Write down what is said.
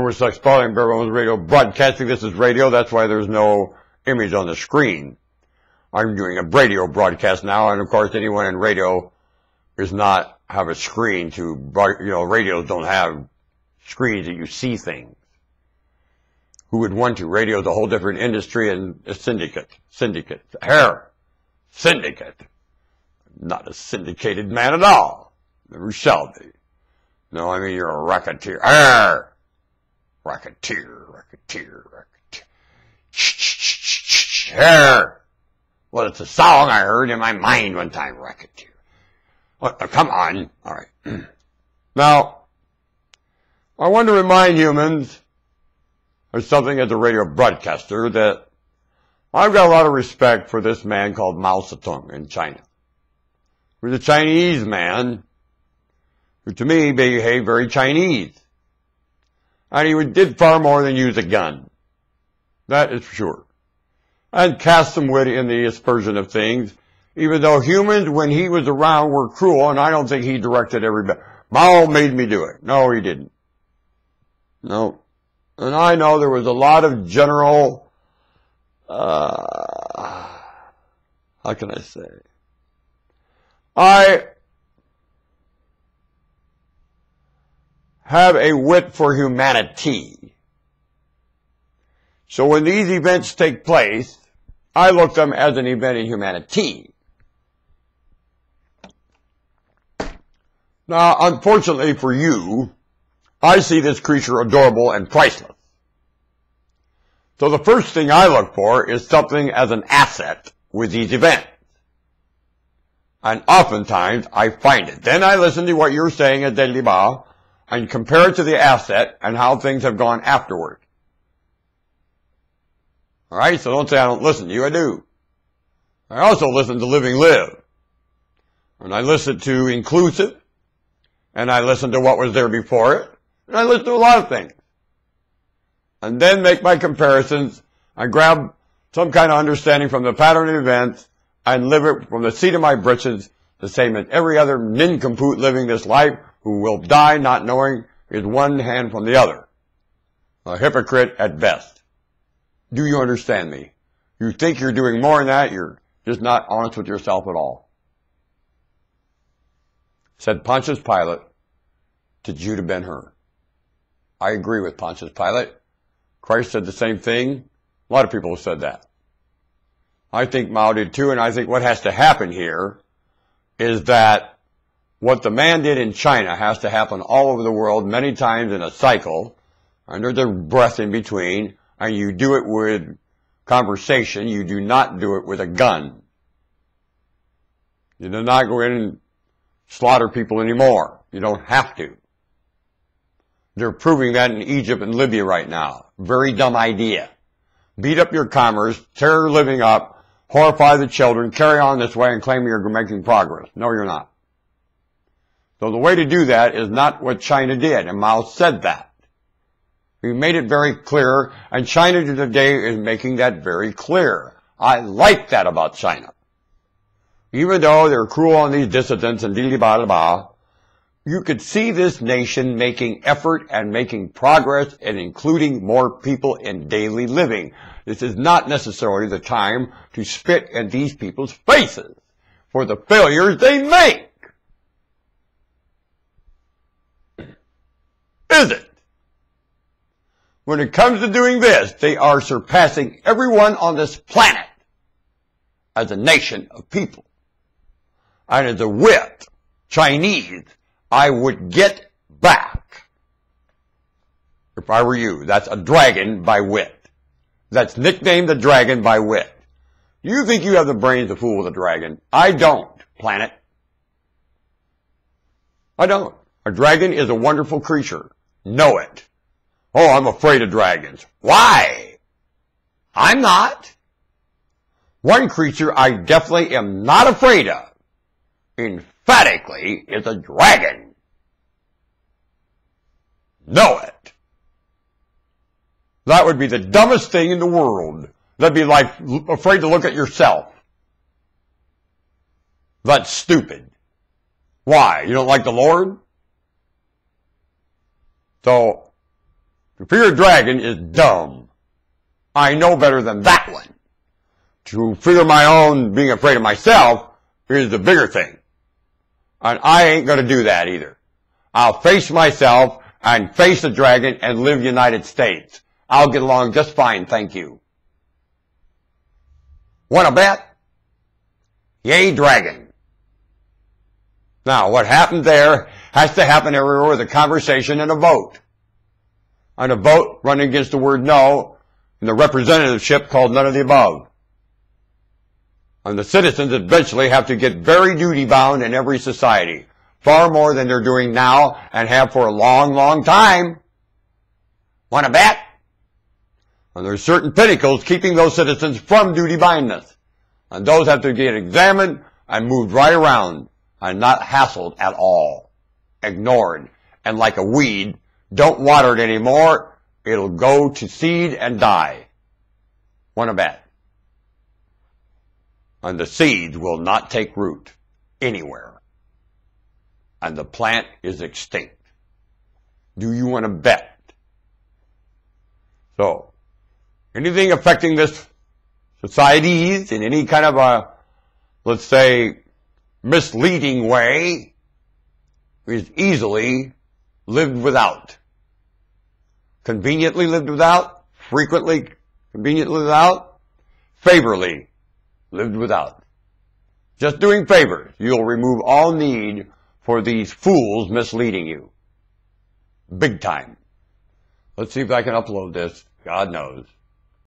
was like spelling was radio broadcasting. This is radio. That's why there's no image on the screen. I'm doing a radio broadcast now, and of course, anyone in radio does not have a screen to, radios don't have screens that you see things. Who would want to? Radio is a whole different industry and a syndicate. Syndicate. Not a syndicated man at all. Never shall be. No, I mean, you're a racketeer. Racketeer. Well, it's a song I heard in my mind one time, racketeer. Well, come on. All right. Now, I want to remind humans of something as a radio broadcaster that I've got a lot of respect for this man called Mao Zedong in China. He was a Chinese man who, to me, behaved very Chinese. And he did far more than use a gun. That is for sure. And cast some wit in the aspersion of things, even though humans, when he was around, were cruel, and I don't think he directed everybody. Mao made me do it. No, he didn't. No. And I know there was a lot of general, how can I say? I have a wit for humanity. So when these events take place, I look at them as an event in humanity. Now, unfortunately for you, I see this creature adorable and priceless. So the first thing I look for is something as an asset with these events. And oftentimes I find it. Then I listen to what you're saying at Daily Bao and compare it to the asset and how things have gone afterward. All right, so don't say I don't listen to you. I do. I also listen to Living Live. And I listen to Inclusive. And I listen to what was there before it. And I listen to a lot of things. And then make my comparisons. I grab some kind of understanding from the pattern of events and live it from the seat of my britches, the same as every other nincompoop living this life who will die not knowing his one hand from the other. A hypocrite at best. Do you understand me? You think you're doing more than that, you're just not honest with yourself at all. Said Pontius Pilate to Judah Ben-Hur. I agree with Pontius Pilate. Christ said the same thing. A lot of people have said that. I think Mao did too, and I think what has to happen here is that what the man did in China has to happen all over the world many times in a cycle, under the breath in between, and you do it with conversation. You do not do it with a gun. You do not go in and slaughter people anymore. You don't have to. They're proving that in Egypt and Libya right now. Very dumb idea. Beat up your commerce, tear your living up, horrify the children, carry on this way and claim you're making progress. No, you're not. So the way to do that is not what China did, and Mao said that. He made it very clear, and China today is making that very clear. I like that about China. Even though they're cruel on these dissidents and dee-dee-ba-da-ba, you could see this nation making effort and making progress and including more people in daily living. This is not necessarily the time to spit in these people's faces for the failures they make. Is it? When it comes to doing this, they are surpassing everyone on this planet as a nation of people. And as a wit, Chinese, I would get back. If I were you, that's a dragon by wit. That's nicknamed the dragon by wit. You think you have the brains to fool with a dragon? I don't, planet. I don't. A dragon is a wonderful creature. Know it. Oh, I'm afraid of dragons. Why? I'm not. One creature I definitely am not afraid of, emphatically, is a dragon. Know it. That would be the dumbest thing in the world. That'd be like afraid to look at yourself. That's stupid. Why? You don't like the Lord? So, To fear a dragon is dumb. I know better than that one. To fear my own being afraid of myself is the bigger thing. And I ain't going to do that either. I'll face myself and face the dragon and live United States. I'll get along just fine, thank you. Want to bet? Yay, dragon. Now, what happened there has to happen everywhere with a conversation and a vote. And a vote running against the word no, and the representativeship called none of the above. And the citizens eventually have to get very duty-bound in every society, far more than they're doing now and have for a long, long time. Want to bet? And there's certain pinnacles keeping those citizens from duty-bindness. And those have to get examined and moved right around and not hassled at all. Ignored. And like a weed, don't water it anymore. It'll go to seed and die. Want to bet? And the seeds will not take root anywhere. And the plant is extinct. Do you want to bet? So, anything affecting this societies in any kind of a, let's say, misleading way is easily lived without. Conveniently lived without, frequently conveniently without, favorably lived without. Just doing favors, you'll remove all need for these fools misleading you. Big time. Let's see if I can upload this. God knows.